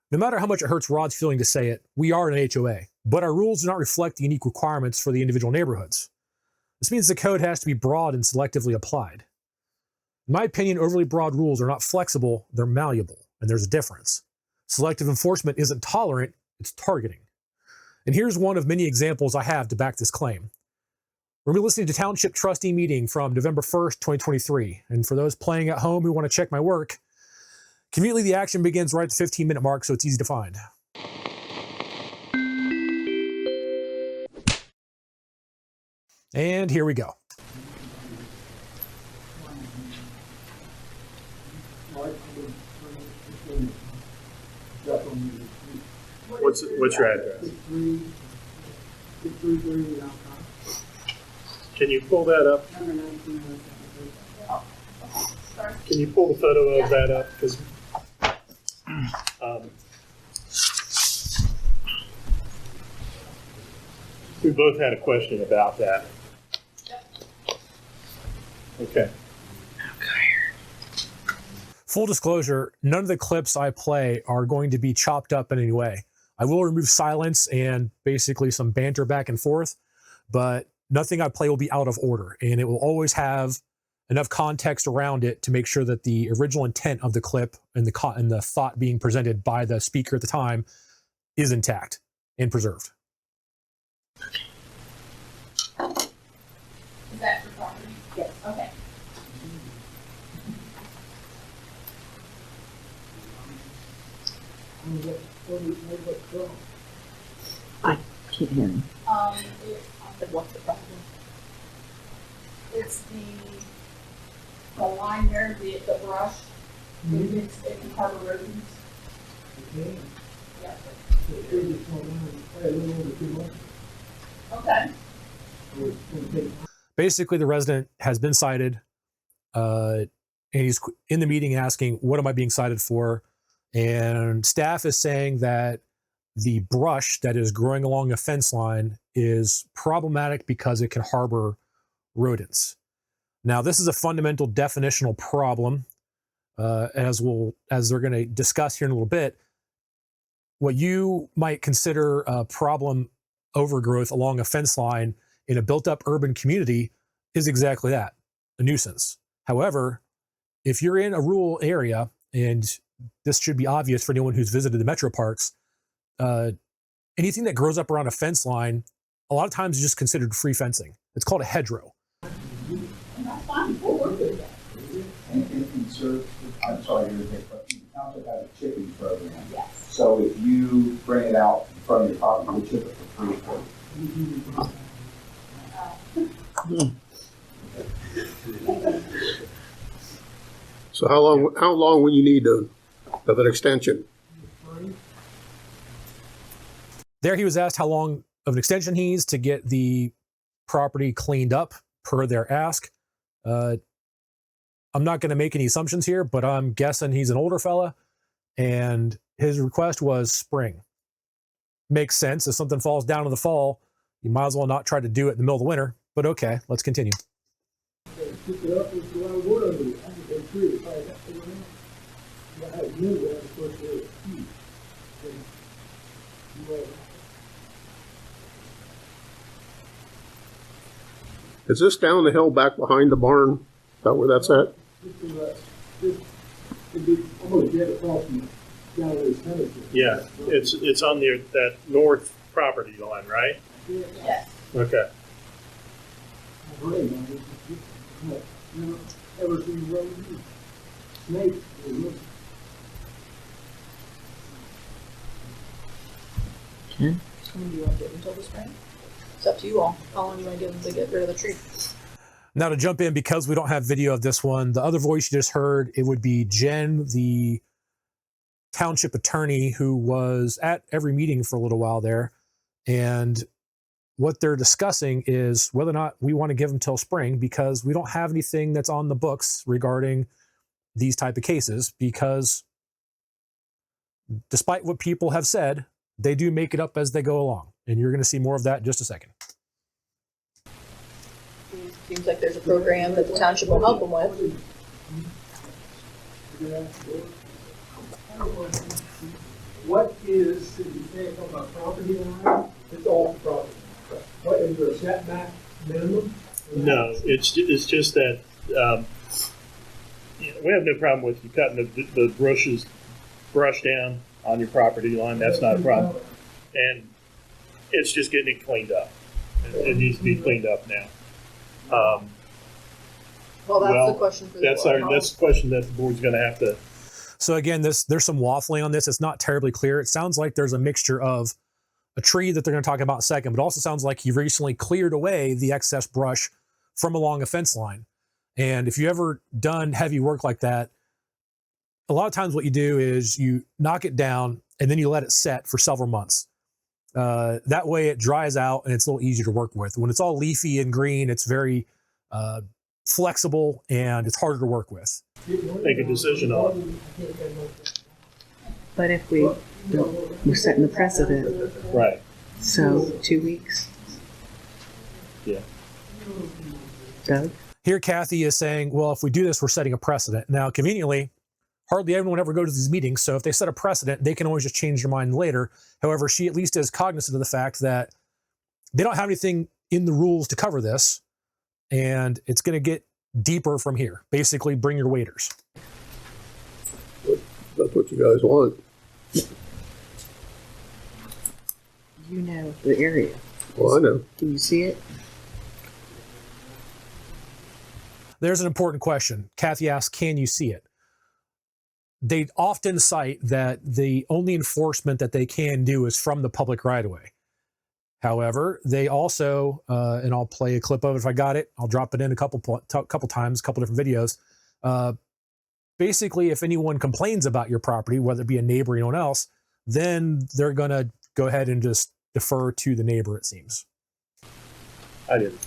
No matter how much it hurts Rod's feeling to say it, we are an HOA, but our rules do not reflect the unique requirements for the individual neighborhoods. This means the code has to be broad and selectively applied. In my opinion, overly broad rules are not flexible, they're malleable, and there's a difference. Selective enforcement isn't tolerant, it's targeting. And here's one of many examples I have to back this claim. We're going to be listening to Township Trustee meeting from November 1st, 2023. And for those playing at home who want to check my work, conveniently the action begins right at the 15-minute mark, so it's easy to find. And here we go. What's your address? Can you pull that up? Can you pull the photo of that up? Because we both had a question about that. Okay. Full disclosure, none of the clips I play are going to be chopped up in any way. I will remove silence and basically some banter back and forth, but nothing I play will be out of order, and it will always have enough context around it to make sure that the original intent of the clip and the thought being presented by the speaker at the time is intact and preserved. Is that for property? Yes. Okay. I can't hear him. What's the problem? It's the line there, the brush. It's in harbor rodents. Okay. Yeah. Okay. Basically, the resident has been cited, and he's in the meeting asking, what am I being cited for? And staff is saying that the brush that is growing along a fence line is problematic because it can harbor rodents. Now, this is a fundamental definitional problem, as they're going to discuss here in a little bit. What you might consider a problem overgrowth along a fence line in a built-up urban community is exactly that, a nuisance. However, if you're in a rural area, and this should be obvious for anyone who's visited the metro parks, anything that grows up around a fence line, a lot of times is just considered free fencing. It's called a hedgerow. And sir, I'm sorry to interrupt, but the township has a chipping program. Yes. So if you bring it out in front of your property, we'll chip it for free. So how long will you need of an extension? There he was asked how long of an extension he needs to get the property cleaned up per their ask. I'm not going to make any assumptions here, but I'm guessing he's an older fella, and his request was spring. Makes sense. If something falls down in the fall, you might as well not try to do it in the middle of the winter, but okay, let's continue. Is this down the hill back behind the barn? Is that where that's at? Yeah, it's on that north property line, right? Yes. Okay. How long do you want to give until the spring? It's up to you all. How long do you want to give them to get rid of the tree? Now to jump in, because we don't have video of this one, the other voice you just heard, it would be Jen, the township attorney who was at every meeting for a little while there. And what they're discussing is whether or not we want to give them till spring, because we don't have anything that's on the books regarding these type of cases, because despite what people have said, they do make it up as they go along. And you're going to see more of that in just a second. Seems like there's a program that the township will help them with. what is, if you say from a property line, it's all the property. What is your setback minimum? No, it's just that, we have no problem with you cutting the brush down on your property line. That's not a problem. And it's just getting it cleaned up. It needs to be cleaned up now. Well, that's Well, the question for the That's board. the question that the board's gonna have to, So again, there's some waffling on this. It's not terribly clear. It sounds like there's a mixture of a tree that they're going to talk about in a second, but also sounds like he recently cleared away the excess brush from along a fence line. And if you ever done heavy work like that, a lot of times what you do is you knock it down and then you let it set for several months. That way it dries out and it's a little easier to work with. When it's all leafy and green, it's very flexible and it's harder to work with. make a decision on. But if we're setting the precedent, Right. so 2 weeks. Yeah. Doug? Here, Kathy is saying, well, if we do this, we're setting a precedent. Now, conveniently, hardly anyone ever goes to these meetings, so if they set a precedent, they can always just change their mind later. However, she at least is cognizant of the fact that they don't have anything in the rules to cover this, and it's going to get deeper from here. Basically, bring your waders. That's what you guys want. You know the area. Well, I know. Can you see it? There's an important question. Kathy asks, can you see it? They often cite that the only enforcement that they can do is from the public right-of-way. However, they also, and I'll play a clip of it if I got it. I'll drop it in a couple times, a couple different videos. Basically, if anyone complains about your property, whether it be a neighbor or anyone else, then they're going to go ahead and just defer to the neighbor, it seems. I didn't.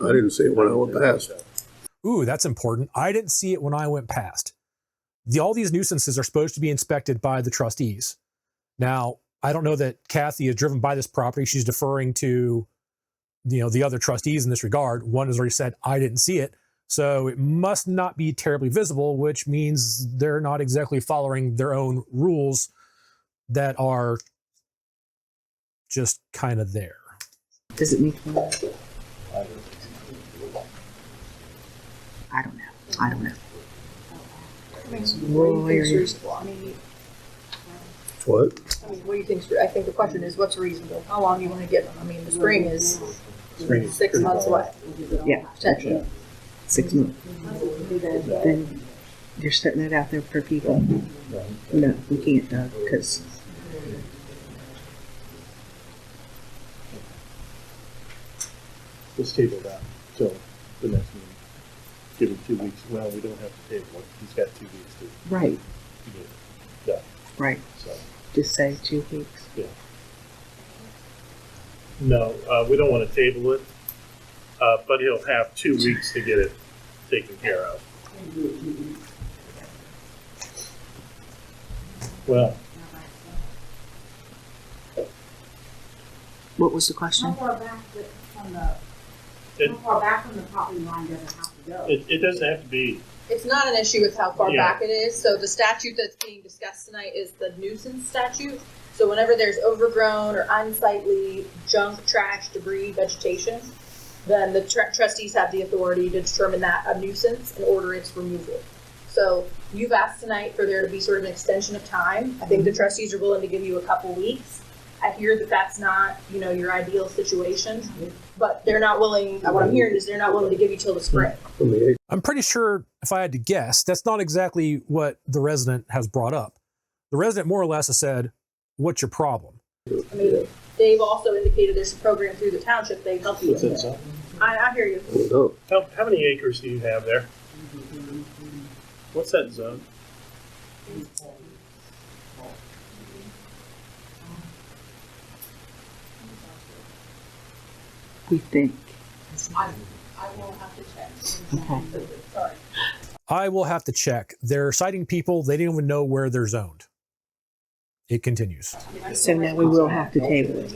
I didn't see it when I went past. Ooh, that's important. I didn't see it when I went past. All these nuisances are supposed to be inspected by the trustees. Now, I don't know that Kathy is driven by this property. She's deferring to, the other trustees in this regard. One has already said, I didn't see it. So it must not be terribly visible, which means they're not exactly following their own rules that are just kind of there. Does it meet that? I don't know. I mean, what do you think's reasonable? I mean, What? what do you think's, I think the question is, what's reasonable? How long do you want to give them? I mean, the spring is Spring is 6 months away, Yeah, potentially. 6 months. Then you're setting it out there for people. No, we can't, Doug, because Let's table that till the next meeting. Give him 2 weeks. Well, we don't have to table it. He's got 2 weeks to right, get it done. right. So, Just say 2 weeks. yeah. No, we don't want to table it, but he'll have 2 weeks to get it taken care of. Well, What was the question? How far back from the, It- how far back from the property line does it have to go? it doesn't have to be, It's not an issue with how far Yeah. back it is. So the statute that's being discussed tonight is the nuisance statute. So whenever there's overgrown or unsightly junk, trash, debris, vegetation, then the trustees have the authority to determine that a nuisance and order its removal. So you've asked tonight for there to be sort of an extension of time. I think the trustees are willing to give you a couple weeks. I hear that that's not, your ideal situation, but they're not willing, what I'm hearing is they're not willing to give you till the spring. From the 8th. I'm pretty sure, if I had to guess, that's not exactly what the resident has brought up. The resident more or less has said, what's your problem? I mean, they've also indicated there's a program through the township they help you what's with. that zone? I hear you. Oh, no. How many acres do you have there? What's that zone? We think. I will have to check. Okay. Sorry. I will have to check. They're citing people, they didn't even know where they're zoned. It continues. So now we will have to table it.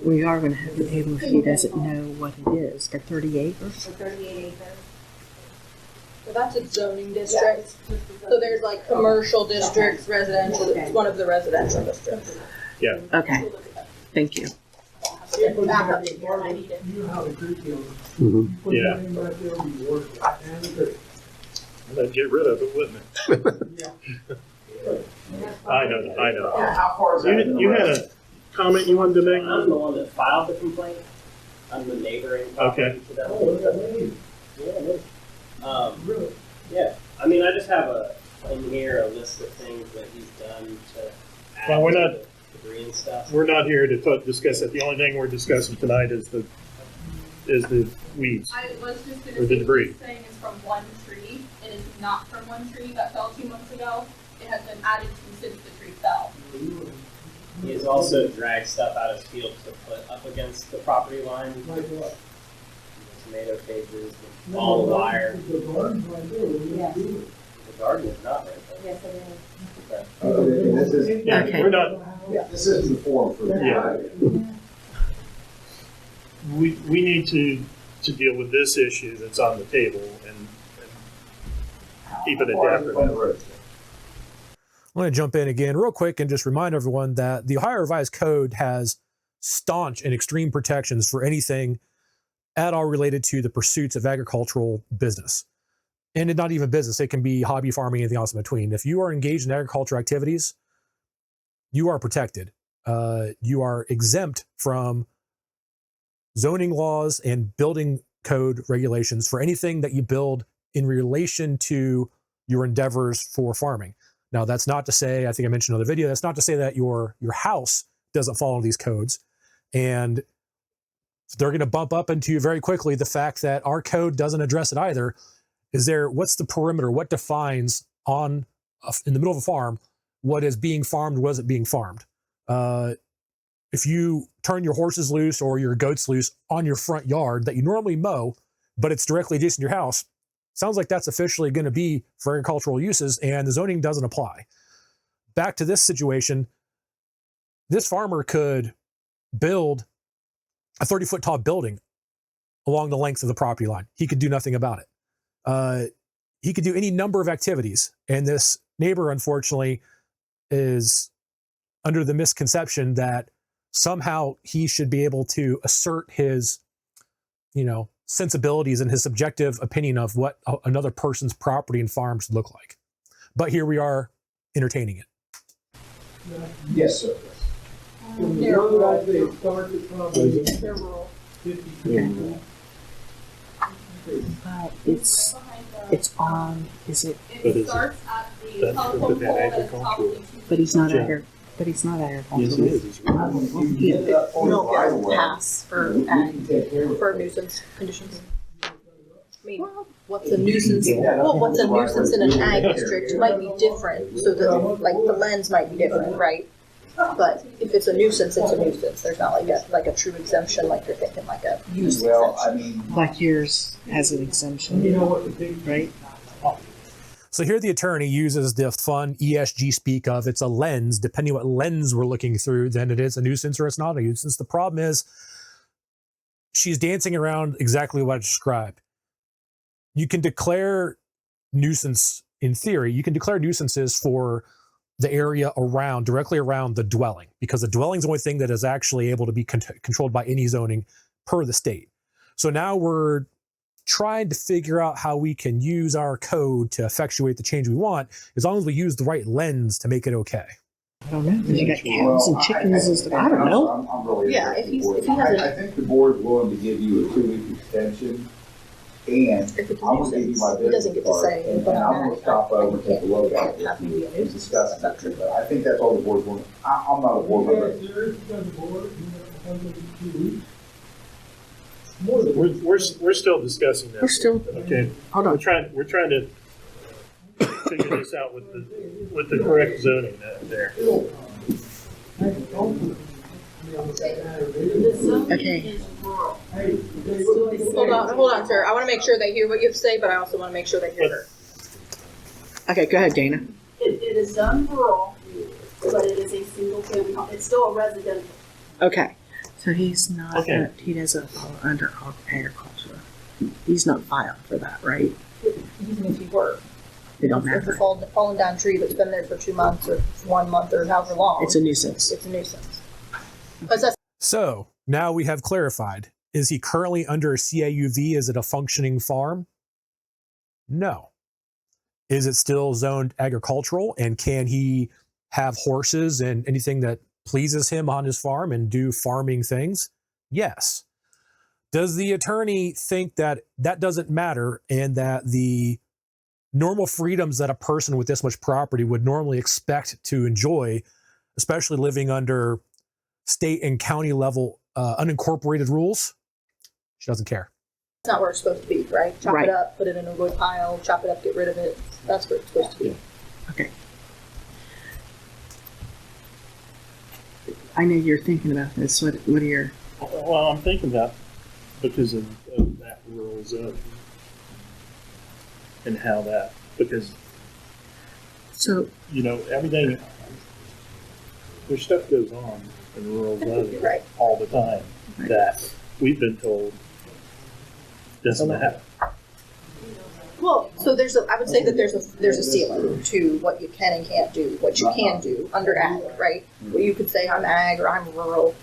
We are going to have to table if she doesn't know what it is for 30 acres. For 38 acres. So that's a zoning district. So there's like commercial districts, residential, it's one of the residential districts. Okay, thank you. Back up in here, I need it. You know how the creek goes. Mhm. Put Yeah. that in right there, it'll be worth it. And the creek. That'd get rid of it, wouldn't it? Yeah. I know. How far is that? You had a comment you wanted to make? I'm the one that filed the complaint. I'm the neighboring property to them. Oh, that's amazing. Yeah, it is. Really? Yeah, I mean, I just have in here a list of things that he's done to add Well, we're to not- the debris and stuff. We're not here to discuss it. The only thing we're discussing tonight is the weeds. I was just Or gonna the say, debris. this thing is from one tree, it is not from one tree that fell 2 months ago. It has been added to since the tree fell. He has also dragged stuff out of his field to put up against the property line. Like what? Tomato cages, all the wire. The garden's right there, what do you Yes. do? The garden is not right there. Yes, it is. Okay. And this is, Yeah, Okay. we're not. this isn't the forum for that. Yeah. We need to deal with this issue that's on the table and keep it adapted. I'm going to jump in again real quick and just remind everyone that the Ohio Revised Code has staunch and extreme protections for anything at all related to the pursuits of agricultural business. And not even business, it can be hobby farming, anything else in between. If you are engaged in agricultural activities, you are protected. You are exempt from zoning laws and building code regulations for anything that you build in relation to your endeavors for farming. Now, that's not to say, I think I mentioned in another video, that's not to say that your house doesn't follow these codes. And they're going to bump up into you very quickly the fact that our code doesn't address it either. What's the perimeter? What defines in the middle of a farm, what is being farmed, what isn't being farmed? If you turn your horses loose or your goats loose on your front yard that you normally mow, but it's directly adjacent to your house, sounds like that's officially going to be for agricultural uses, and the zoning doesn't apply. Back to this situation, this farmer could build a 30-foot tall building along the length of the property line. He could do nothing about it. He could do any number of activities, and this neighbor, unfortunately, is under the misconception that somehow he should be able to assert his, sensibilities and his subjective opinion of what another person's property and farm should look like. But here we are entertaining it. Yes, sir. From the They're road rural. out there, start to probably They're rural. 50 Okay. But it's on, is it, But is It it- starts at the that's telephone within pole that is agricultural? probably 2 but he's not Yeah. agricultural. Yes, it is. You get that for the right of way, Pass for we can take care of it. for nuisance conditions. I mean, what's a nuisance? Yeah, Well, what's a that's right. nuisance in an ag district might be different, so the lens might be different, right? But if it's a nuisance, it's a nuisance. There's not like a true exemption, like you're thinking, like a use Well, I exemption. mean, Like yours has an You exemption, know what the big, right? So here the attorney uses the fun ESG speak of it's a lens. Depending what lens we're looking through, then it is a nuisance or it's not a nuisance. The problem is she's dancing around exactly what I described. You can declare nuisance in theory. You can declare nuisances for the area directly around the dwelling, because the dwelling is the only thing that is actually able to be controlled by any zoning per the state. So now we're trying to figure out how we can use our code to effectuate the change we want, as long as we use the right lens to make it okay. I don't know, 'cause you got cows and chickens and stuff, I don't know. I'm really. Yeah, if he's- interested if he in has board. a- I think the board's willing to give you a 2-week extension, and If it's a I'm gonna give you nuisance, my he doesn't business get to card, say, and but I'm I'm gonna stop over and take a look at it have to be a and nuisance. discuss That's not true. it. But I think that's all the board's willing. I'm not a board member. yeah, serious, you got the board, you know, 2 weeks. More than. We're still discussing this. We're still, Okay. hold We're on, trying to figure this out with the correct zoning there. The zoning Okay. is rural. Hey, Hold on, sir. I want to make sure they hear what you have to say, but I also want to make sure they hear her. okay, go ahead, Dana. It is zoned rural, but it is a single family home. It's still a residential. Okay, so he's not, Okay. he doesn't fall under agriculture. He's not filed for that, right? Even if you were. They don't If matter. a fallen down tree that's been there for 2 months or 1 month or however long. It's a nuisance. It's a nuisance. Because that's So now we have clarified. Is he currently under a CAUV? Is it a functioning farm? No. Is it still zoned agricultural? And can he have horses and anything that pleases him on his farm and do farming things? Yes. Does the attorney think that that doesn't matter and that the normal freedoms that a person with this much property would normally expect to enjoy, especially living under state and county level unincorporated rules? She doesn't care. not where it's supposed to be, right? Chop Right. it up, put it in a wood pile, chop it up, get rid of it. That's where it's supposed to be. Okay. I know you're thinking about this. What are your... Well, I'm thinking about because of that rural zone and how that, because, So, you know, everything, there's stuff goes on in rural zones Right. all the time Right. that we've been told doesn't happen. Well, so I would say that there's a ceiling to what you can and can't do, what you can do under ag, right? Well, you could say I'm ag or I'm rural.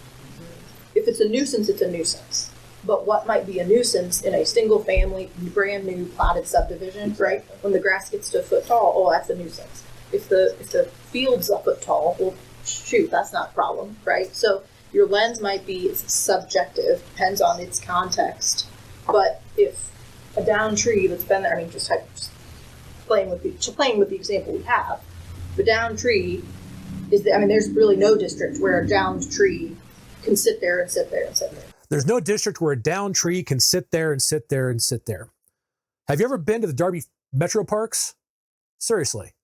If it's a nuisance, it's a nuisance. But what might be a nuisance in a single family, brand new platted subdivision, right? When the grass gets to a foot tall, oh, that's a nuisance. If the field's a foot tall, well, shoot, that's not a problem, right? So your lens might be subjective, depends on its context. But if a downed tree that's been there, I mean, just playing with the example we have, the downed tree there's really no district where a downed tree can sit there and sit there and sit there. There's no district where a down tree can sit there and sit there and sit there. Have you ever been to the Darby Metro Parks? Seriously.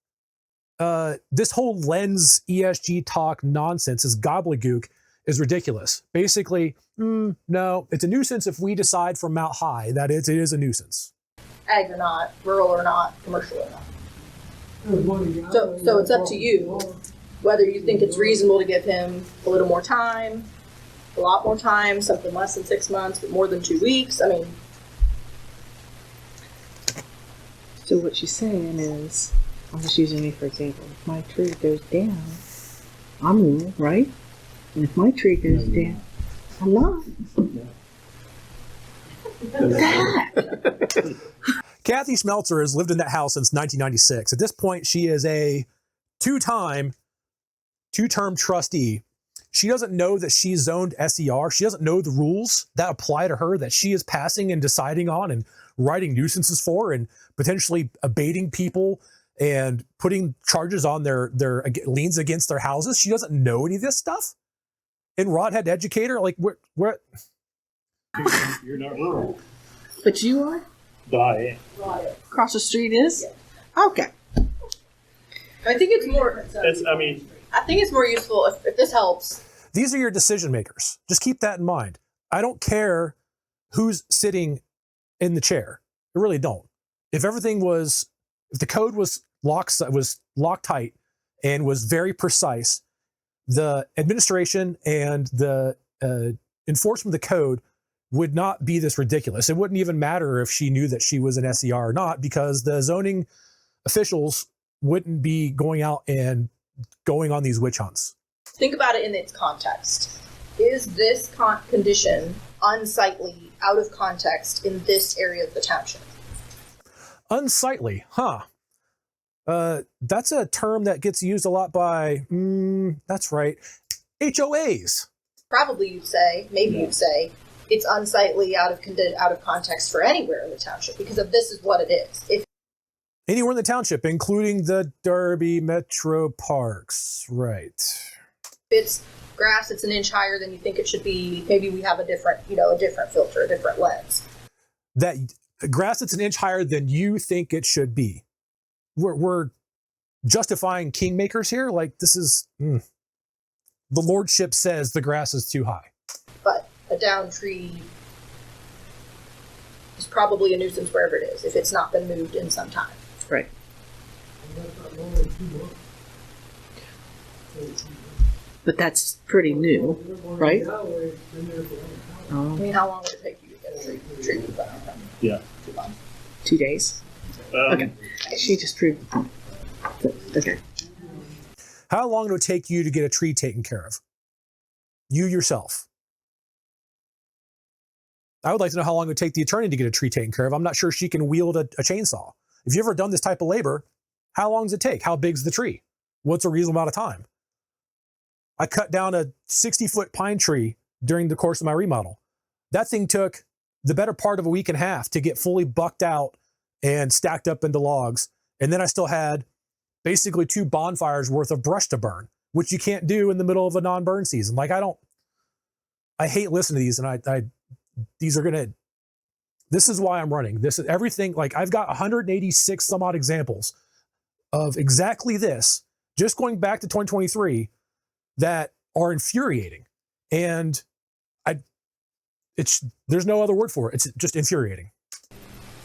This whole lens ESG talk nonsense, is gobbledygook, is ridiculous. Basically, no, it's a nuisance if we decide from Mount High that it is a nuisance. Ag or not, rural or not, commercial or not. So it's up to you whether you think it's reasonable to give him a little more time, a lot more time, something less than 6 months, but more than 2 weeks. I mean, so what she's saying is, I'm just using me for example. If my tree goes down, I'm rural, right? And if my tree goes down, I'm not. Kathy Smeltzer has lived in that house since 1996. At this point, she is a two-term trustee. She doesn't know that she's zoned SER. She doesn't know the rules that apply to her that she is passing and deciding on and writing nuisances for and potentially abating people and putting charges on their liens against their houses. She doesn't know any of this stuff. And Rod had to educate her. Like, what? You're not rural. But you are? Die. Across the street is? Okay. I think it's more. I think it's more useful if this helps. These are your decision makers. Just keep that in mind. I don't care who's sitting in the chair. I really don't. If the code was locked tight and was very precise, the administration and the enforcement of the code would not be this ridiculous. It wouldn't even matter if she knew that she was an SER or not, because the zoning officials wouldn't be going out and going on these witch hunts. Think about it in its context. Is this condition unsightly, out of context in this area of the township? Unsightly, huh? That's a term that gets used a lot by, that's right, HOAs. Probably you'd say, you'd say, it's unsightly, out of context for anywhere in the township, because of this is what it is. If Anywhere in the township, including the Darby Metro Parks, right? it's grass that's an inch higher than you think it should be, maybe we have a different filter, a different lens. That grass that's an inch higher than you think it should be. We're justifying kingmakers here. Like, this is, the lordship says the grass is too high. But a downed tree is probably a nuisance wherever it is, if it's not been moved in some time. Right. But that's pretty new, right? I mean, how long would it take you to get a tree moved out? Yeah. 2 months. 2 days. Okay. She just proved the point. Okay. How long would it take you to get a tree taken care of? You yourself. I would like to know how long it would take the attorney to get a tree taken care of. I'm not sure she can wield a chainsaw. If you've ever done this type of labor, how long does it take? How big's the tree? What's a reasonable amount of time? I cut down a 60-foot pine tree during the course of my remodel. That thing took the better part of a week and a half to get fully bucked out and stacked up into logs. And then I still had basically 2 bonfires worth of brush to burn, which you can't do in the middle of a non-burn season. Like I hate listening to these, and this is why I'm running. This is everything. Like I've got 186 some odd examples of exactly this, just going back to 2023, that are infuriating. And there's no other word for it. It's just infuriating.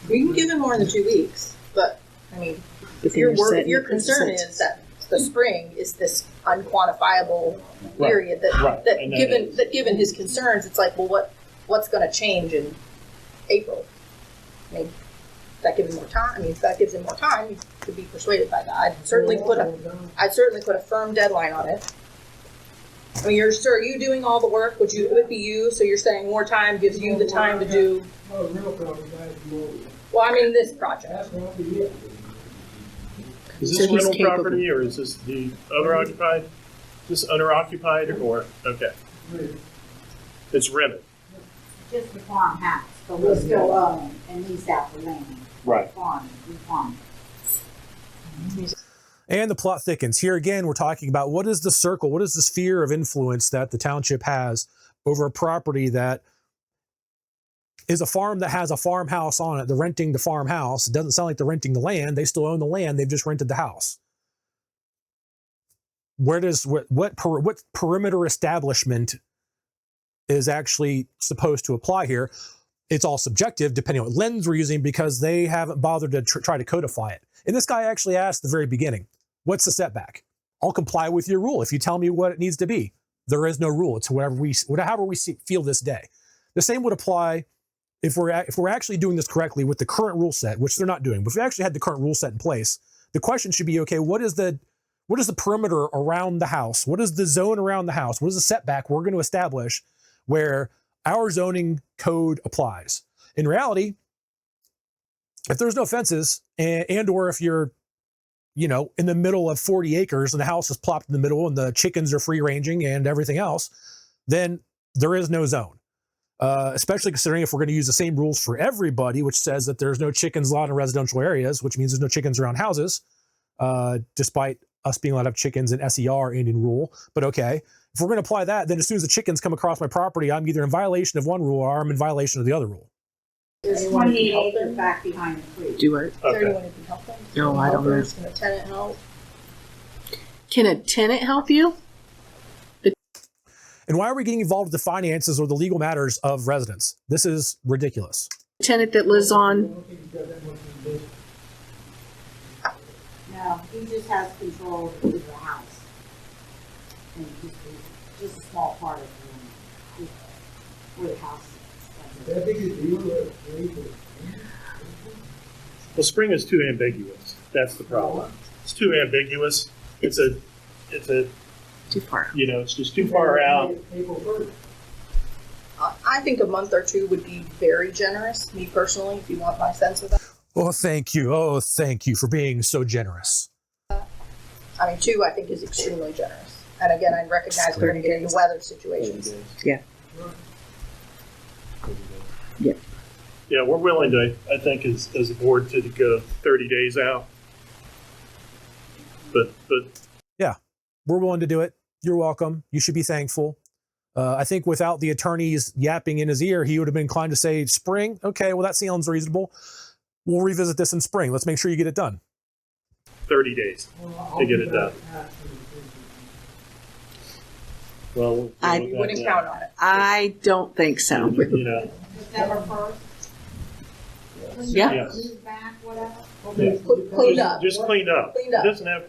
We can give him more than 2 weeks, but I mean, if your concern is that the spring is this unquantifiable period that given his concerns, it's like, well, what's going to change in April? I mean, that gives him more time. I mean, if that gives him more time, he could be persuaded by that. I'd certainly put a firm deadline on it. I mean, are you doing all the work? It would be you. So you're saying more time gives you the time to do. Well, I mean, this project. Is this rental property, or is this the other occupied? Is this owner occupied, or okay? It's rented. Just the farmhouse, but we still own and lease out the land. Right. We farm. And the plot thickens. Here again, we're talking about what is the circle, what is the sphere of influence that the township has over a property that is a farm that has a farmhouse on it. They're renting the farmhouse. It doesn't sound like they're renting the land. They still own the land. They've just rented the house. What perimeter establishment is actually supposed to apply here? It's all subjective depending on what lens we're using, because they haven't bothered to try to codify it. And this guy actually asked at the very beginning, what's the setback? I'll comply with your rule if you tell me what it needs to be. There is no rule. It's however we feel this day. The same would apply if we're actually doing this correctly with the current rule set, which they're not doing. But if we actually had the current rule set in place, the question should be, okay, what is the perimeter around the house? What is the zone around the house? What is the setback we're going to establish where our zoning code applies? In reality, if there's no fences and or if you're, in the middle of 40 acres and the house is plopped in the middle and the chickens are free ranging and everything else, then there is no zone. Especially considering if we're going to use the same rules for everybody, which says that there's no chickens allowed in residential areas, which means there's no chickens around houses, despite us being allowed to have chickens in SER and in rule. But okay, if we're going to apply that, then as soon as the chickens come across my property, I'm either in violation of one rule or I'm in violation of the other rule. There's 28 acres back behind the tree. Do it. Is there anyone who can help them? No, I don't know. Can a tenant help? Can a tenant help you? And why are we getting involved with the finances or the legal matters of residents? This is ridiculous. Tenant that lives on. No, he just has control of the house. And just a small part of where the house is. Well, spring is too ambiguous. That's the problem. It's too ambiguous. It's Too far. It's just too far out. I think a month or 2 would be very generous, me personally, if you want my sense of that. Oh, thank you. Oh, thank you for being so generous. I mean, 2, I think, is extremely generous. And again, I recognize we're going to get into weather situations. Yeah. Yeah. Yeah, we're willing to, I think, as a board, to go 30 days out. But yeah, we're willing to do it. You're welcome. You should be thankful. I think without the attorneys yapping in his ear, he would have been inclined to say spring. Okay, well, that sounds reasonable. We'll revisit this in spring. Let's make sure you get it done. 30 days to get it done. Well, I wouldn't count on it. I don't think so. December 1st? Yeah. Move back, whatever. Clean up. Just clean up. Clean up. It doesn't have,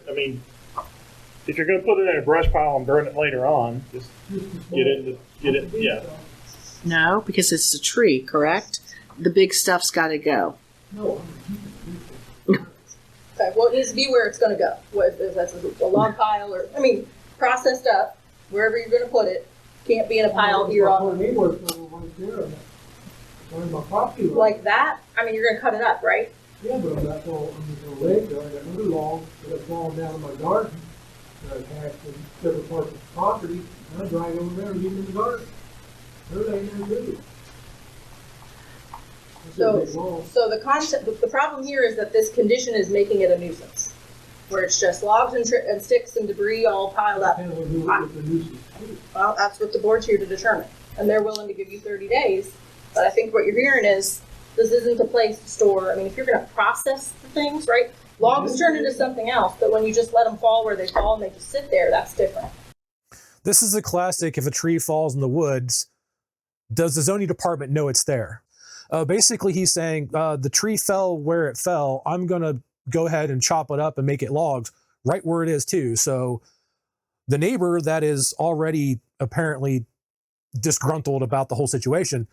if you're going to put it in a brush pile and burn it later on, just get it, yeah. No, because it's a tree, correct? The big stuff's got to go. No, Okay, well, it needs to be where it's gonna go, if that's a log pile, or, I mean, processed up, wherever you're gonna put it, can't be in a pile here on, My property line. like that, I mean, you're gonna cut it up, right? Yeah, but I'm just gonna lay there, I got another log that I've fallen down in my garden. That I've had in several parts of the property, and I drag over there and leave them in the garden. They're laying there too. That's a big log. So the concept, the problem here is that this condition is making it a nuisance, where it's just logs and sticks and debris all piled up. Depends on who it's a nuisance to. Well, that's what the board's here to determine, and they're willing to give you 30 days, but I think what you're hearing is, this isn't the place to store, I mean, if you're gonna process the things, right? Logs turn into something else, but when you just let them fall where they fall and they just sit there, that's different. This is a classic, if a tree falls in the woods, does the zoning department know it's there? Basically, he's saying, the tree fell where it fell, I'm gonna go ahead and chop it up and make it logs right where it is too. So the neighbor that is already apparently disgruntled about the whole situation,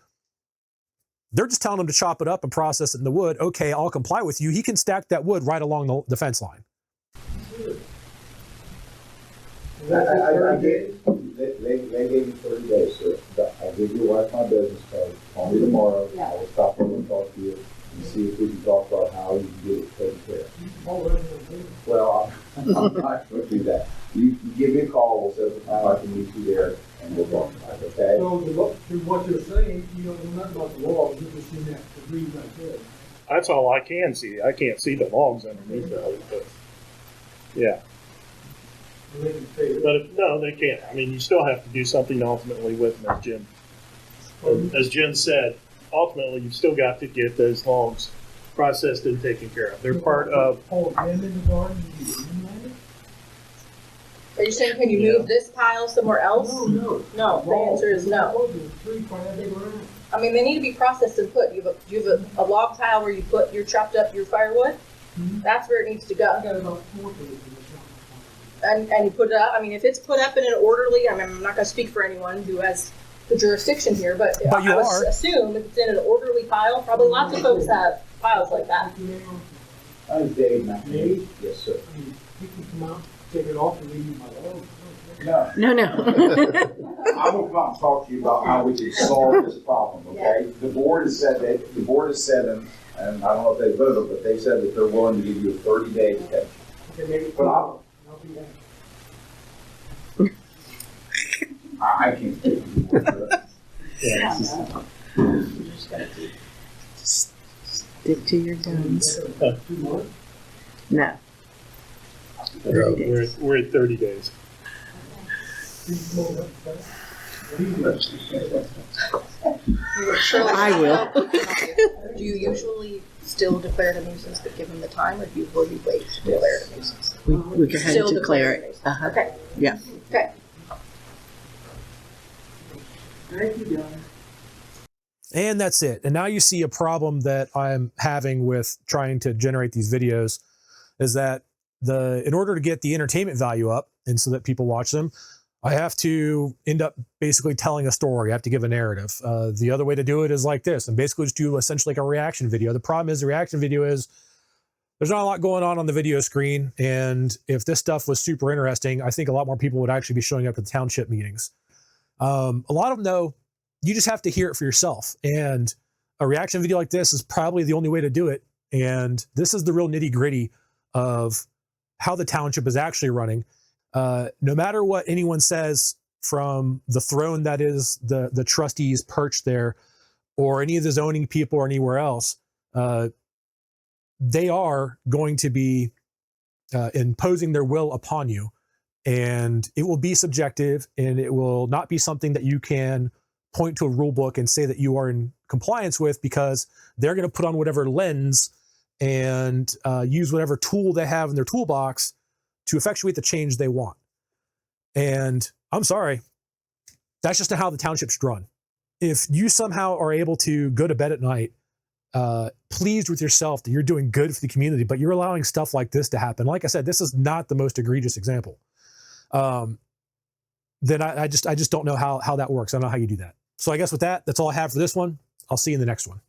they're just telling him to chop it up and process it in the wood. Okay, I'll comply with you. He can stack that wood right along the fence line. They gave me 30 days, sir. I'll give your wife my business card. Call me tomorrow. I will stop over and talk to you and see if we can talk about how you can get it taken care of. Well, I'm not going to do that. You give me a call. We'll set up a time I can meet you there and we'll talk about it, okay? So from what you're saying, you don't know nothing about the logs, you're just seeing that debris right there. That's all I can see. I can't see the logs underneath those, but yeah. And they can stay there. But no, they can't. I mean, you still have to do something ultimately with them, as Jen said. Ultimately, you've still got to get those logs processed and taken care of. They're part of. Oh, them in the garden, you inland it? Are you saying, can you move this pile somewhere else? No. No, the answer is no. Tree planted around. I mean, they need to be processed and put. You have a log pile where you put your chopped up your firewood. Mhm. That's where it needs to I go. got about 4 days in the shop. And you put it up. I mean, if it's put up in an orderly, I mean, I'm not going to speak for anyone who has the jurisdiction here, but But you I would are. assume if it's in an orderly pile, probably lots of folks have piles like that. I'm Dave, not Dave? Yes, sir. I mean, you can come out, take it off and leave you my log. No, No. I will come and talk to you about how we can solve this problem, okay? The board has said and I don't know if they voted, but they said that they're willing to give you a 30-day extension. Okay, maybe But I'll be back. I can't take you. Yeah. Stick to your guns. 2 more? No. We're at 30 days. 3 more, I will. Do you usually still declare it a nuisance, but give them the time, or do you wait to declare it a nuisance? We go ahead Still and declare a it. nuisance. Uh-huh. Okay. Yeah. Okay. Thank you, John. And that's it. And now you see a problem that I'm having with trying to generate these videos is that in order to get the entertainment value up and so that people watch them, I have to end up basically telling a story. I have to give a narrative. The other way to do it is like this, and basically just do essentially like a reaction video. The problem is the reaction video is there's not a lot going on the video screen. And if this stuff was super interesting, I think a lot more people would actually be showing up to the township meetings. A lot of them, though, you just have to hear it for yourself. And a reaction video like this is probably the only way to do it. And this is the real nitty gritty of how the township is actually running. No matter what anyone says from the throne that is the trustees perched there, or any of the zoning people or anywhere else, they are going to be imposing their will upon you. And it will be subjective, and it will not be something that you can point to a rule book and say that you are in compliance with, because they're going to put on whatever lens and use whatever tool they have in their toolbox to effectuate the change they want. And I'm sorry, that's just how the township's run. If you somehow are able to go to bed at night pleased with yourself that you're doing good for the community, but you're allowing stuff like this to happen, like I said, this is not the most egregious example, then I just don't know how that works. I don't know how you do that. So I guess with that, that's all I have for this one. I'll see you in the next one.